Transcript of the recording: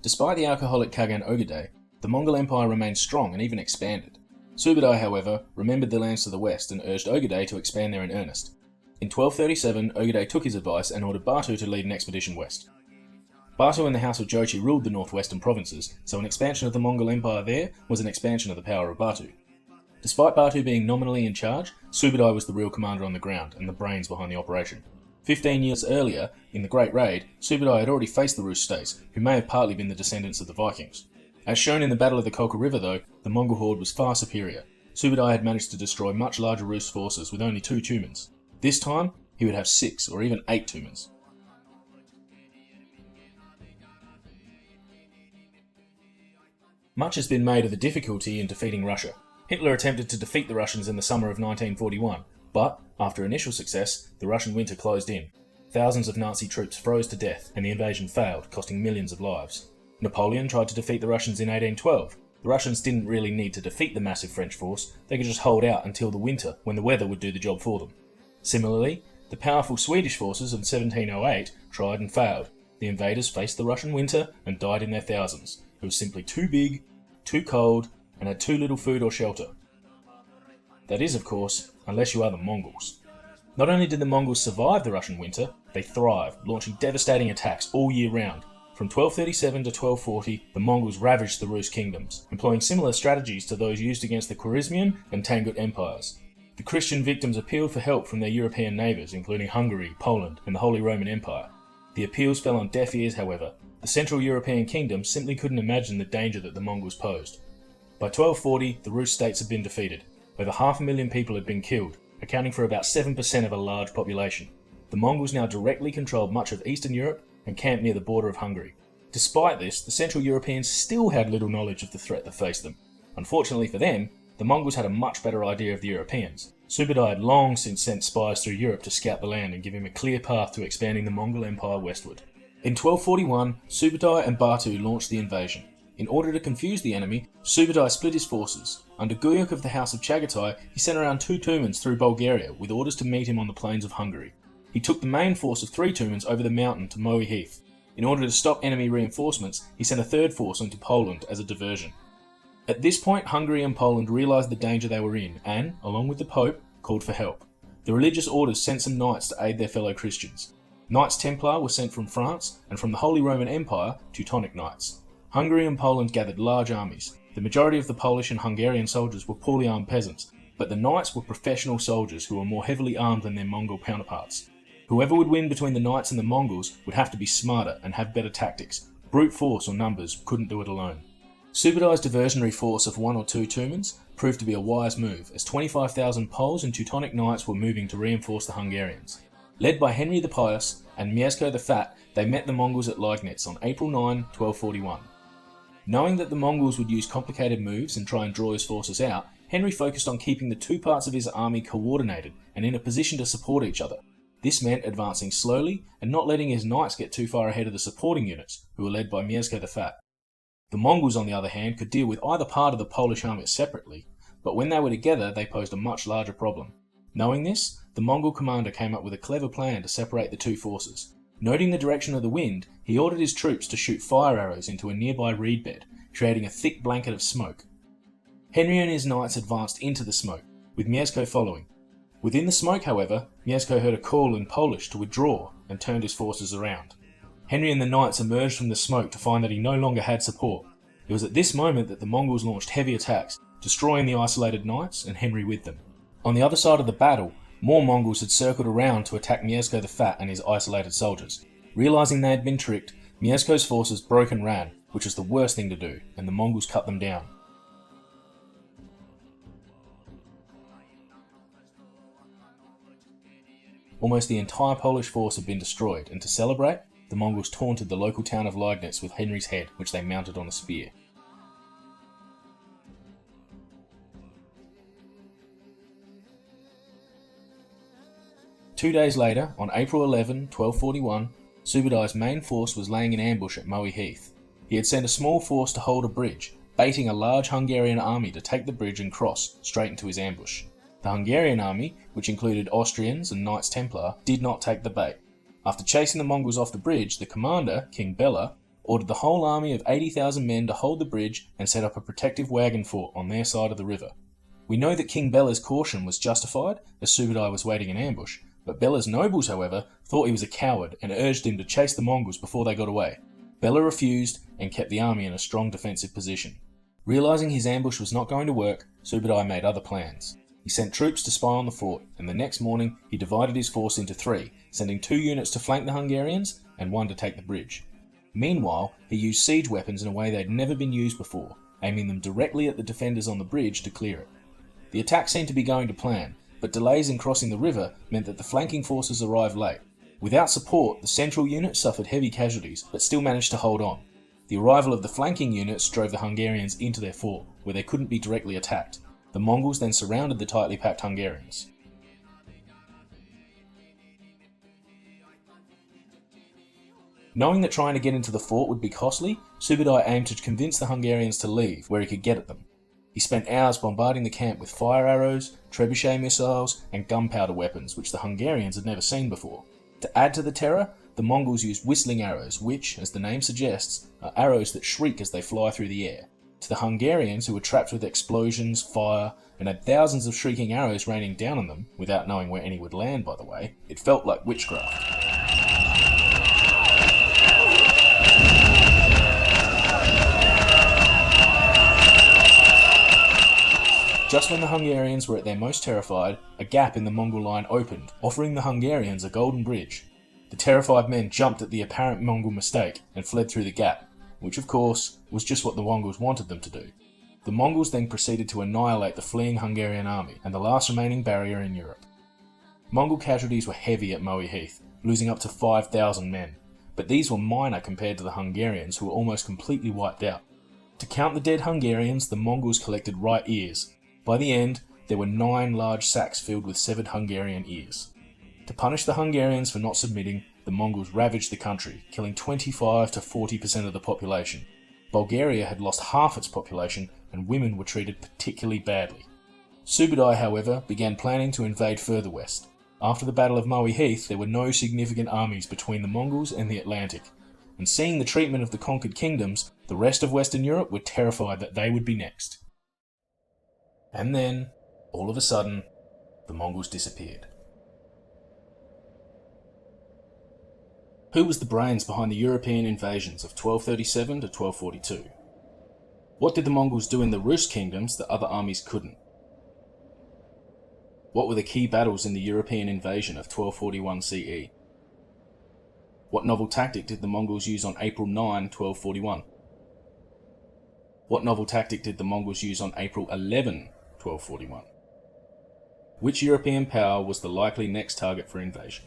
Despite the alcoholic Khagan Ogedei, the Mongol Empire remained strong and even expanded. Subutai, however, remembered the lands to the west and urged Ogedei to expand there in earnest. In 1237, Ogedei took his advice and ordered Batu to lead an expedition west. Batu and the House of Jochi ruled the northwestern provinces, so an expansion of the Mongol Empire there was an expansion of the power of Batu. Despite Batu being nominally in charge, Subutai was the real commander on the ground and the brains behind the operation. 15 years earlier, in the Great Raid, Subutai had already faced the Rus states, who may have partly been the descendants of the Vikings. As shown in the Battle of the Kolka River though, the Mongol horde was far superior. Subutai had managed to destroy much larger Rus forces with only 2 tumens. This time, he would have 6 or even 8 tumens. Much has been made of the difficulty in defeating Russia. Hitler attempted to defeat the Russians in the summer of 1941, but, after initial success, the Russian winter closed in. Thousands of Nazi troops froze to death, and the invasion failed, costing millions of lives. Napoleon tried to defeat the Russians in 1812. The Russians didn't really need to defeat the massive French force, they could just hold out until the winter, when the weather would do the job for them. Similarly, the powerful Swedish forces of 1708 tried and failed. The invaders faced the Russian winter and died in their thousands. It was simply too big, too cold, and had too little food or shelter. That is, of course, unless you are the Mongols. Not only did the Mongols survive the Russian winter, they thrived, launching devastating attacks all year round. From 1237 to 1240, the Mongols ravaged the Rus kingdoms, employing similar strategies to those used against the Khwarezmian and Tangut empires. The Christian victims appealed for help from their European neighbours, including Hungary, Poland, and the Holy Roman Empire. The appeals fell on deaf ears, however. The Central European kingdoms simply couldn't imagine the danger that the Mongols posed. By 1240, the Rus states had been defeated. Over 500,000 people had been killed, accounting for about 7% of a large population. The Mongols now directly controlled much of Eastern Europe and camped near the border of Hungary. Despite this, the Central Europeans still had little knowledge of the threat that faced them. Unfortunately for them, the Mongols had a much better idea of the Europeans. Subutai had long since sent spies through Europe to scout the land and give him a clear path to expanding the Mongol Empire westward. In 1241, Subutai and Batu launched the invasion. In order to confuse the enemy, Subutai split his forces. Under Guyuk of the House of Chagatai, he sent around 2 tumens through Bulgaria with orders to meet him on the plains of Hungary. He took the main force of 3 tumens over the mountain to Mohi Heath. In order to stop enemy reinforcements, he sent a 3rd force into Poland as a diversion. At this point, Hungary and Poland realised the danger they were in and, along with the Pope, called for help. The religious orders sent some knights to aid their fellow Christians. Knights Templar were sent from France, and from the Holy Roman Empire, Teutonic Knights. Hungary and Poland gathered large armies. The majority of the Polish and Hungarian soldiers were poorly armed peasants, but the knights were professional soldiers who were more heavily armed than their Mongol counterparts. Whoever would win between the knights and the Mongols would have to be smarter and have better tactics. Brute force or numbers couldn't do it alone. Subutai's diversionary force of 1 or 2 tumens proved to be a wise move, as 25,000 Poles and Teutonic knights were moving to reinforce the Hungarians. Led by Henry the Pious and Mieszko the Fat, they met the Mongols at Legnica on April 9, 1241. Knowing that the Mongols would use complicated moves and try and draw his forces out, Henry focused on keeping the 2 parts of his army coordinated and in a position to support each other. This meant advancing slowly and not letting his knights get too far ahead of the supporting units, who were led by Mieszko the Fat. The Mongols, on the other hand, could deal with either part of the Polish army separately, but when they were together they posed a much larger problem. Knowing this, the Mongol commander came up with a clever plan to separate the 2 forces. Noting the direction of the wind, he ordered his troops to shoot fire arrows into a nearby reed bed, creating a thick blanket of smoke. Henry and his knights advanced into the smoke, with Mieszko following. Within the smoke, however, Mieszko heard a call in Polish to withdraw and turned his forces around. Henry and the knights emerged from the smoke to find that he no longer had support. It was at this moment that the Mongols launched heavy attacks, destroying the isolated knights and Henry with them. On the other side of the battle, more Mongols had circled around to attack Mieszko the Fat and his isolated soldiers. Realising they had been tricked, Mieszko's forces broke and ran, which was the worst thing to do, and the Mongols cut them down. Almost the entire Polish force had been destroyed, and to celebrate, the Mongols taunted the local town of Legnica with Henry's head, which they mounted on a spear. Two days later, on April 11, 1241, Subutai's main force was laying in ambush at Mohi Heath. He had sent a small force to hold a bridge, baiting a large Hungarian army to take the bridge and cross straight into his ambush. The Hungarian army, which included Austrians and Knights Templar, did not take the bait. After chasing the Mongols off the bridge, the commander, King Bela, ordered the whole army of 80,000 men to hold the bridge and set up a protective wagon fort on their side of the river. We know that King Bela's caution was justified, as Subutai was waiting in ambush, but Bela's nobles, however, thought he was a coward and urged him to chase the Mongols before they got away. Bela refused and kept the army in a strong defensive position. Realising his ambush was not going to work, Subutai made other plans. He sent troops to spy on the fort, and the next morning he divided his force into 3, sending 2 units to flank the Hungarians and 1 to take the bridge. Meanwhile, he used siege weapons in a way they'd never been used before, aiming them directly at the defenders on the bridge to clear it. The attack seemed to be going to plan, but delays in crossing the river meant that the flanking forces arrived late. Without support, the central unit suffered heavy casualties, but still managed to hold on. The arrival of the flanking units drove the Hungarians into their fort, where they couldn't be directly attacked. The Mongols then surrounded the tightly packed Hungarians. Knowing that trying to get into the fort would be costly, Subutai aimed to convince the Hungarians to leave, where he could get at them. He spent hours bombarding the camp with fire arrows, trebuchet missiles, and gunpowder weapons, which the Hungarians had never seen before. To add to the terror, the Mongols used whistling arrows, which, as the name suggests, are arrows that shriek as they fly through the air. To the Hungarians, who were trapped with explosions, fire, and had thousands of shrieking arrows raining down on them, without knowing where any would land by the way, it felt like witchcraft. Just when the Hungarians were at their most terrified, a gap in the Mongol line opened, offering the Hungarians a golden bridge. The terrified men jumped at the apparent Mongol mistake and fled through the gap, which of course was just what the Mongols wanted them to do. The Mongols then proceeded to annihilate the fleeing Hungarian army and the last remaining barrier in Europe. Mongol casualties were heavy at Mohi Heath, losing up to 5,000 men, but these were minor compared to the Hungarians, who were almost completely wiped out. To count the dead Hungarians, the Mongols collected right ears. By the end, there were 9 large sacks filled with severed Hungarian ears. To punish the Hungarians for not submitting, the Mongols ravaged the country, killing 25 to 40% of the population. Bulgaria had lost half its population, and women were treated particularly badly. Subutai, however, began planning to invade further west. After the Battle of Mohi Heath, there were no significant armies between the Mongols and the Atlantic, and seeing the treatment of the conquered kingdoms, the rest of Western Europe were terrified that they would be next. And then, all of a sudden, the Mongols disappeared. Who was the brains behind the European invasions of 1237 to 1242? What did the Mongols do in the Rus kingdoms that other armies couldn't? What were the key battles in the European invasion of 1241 CE? What novel tactic did the Mongols use on April 9, 1241? What novel tactic did the Mongols use on April 11, 1241? Which European power was the likely next target for invasion?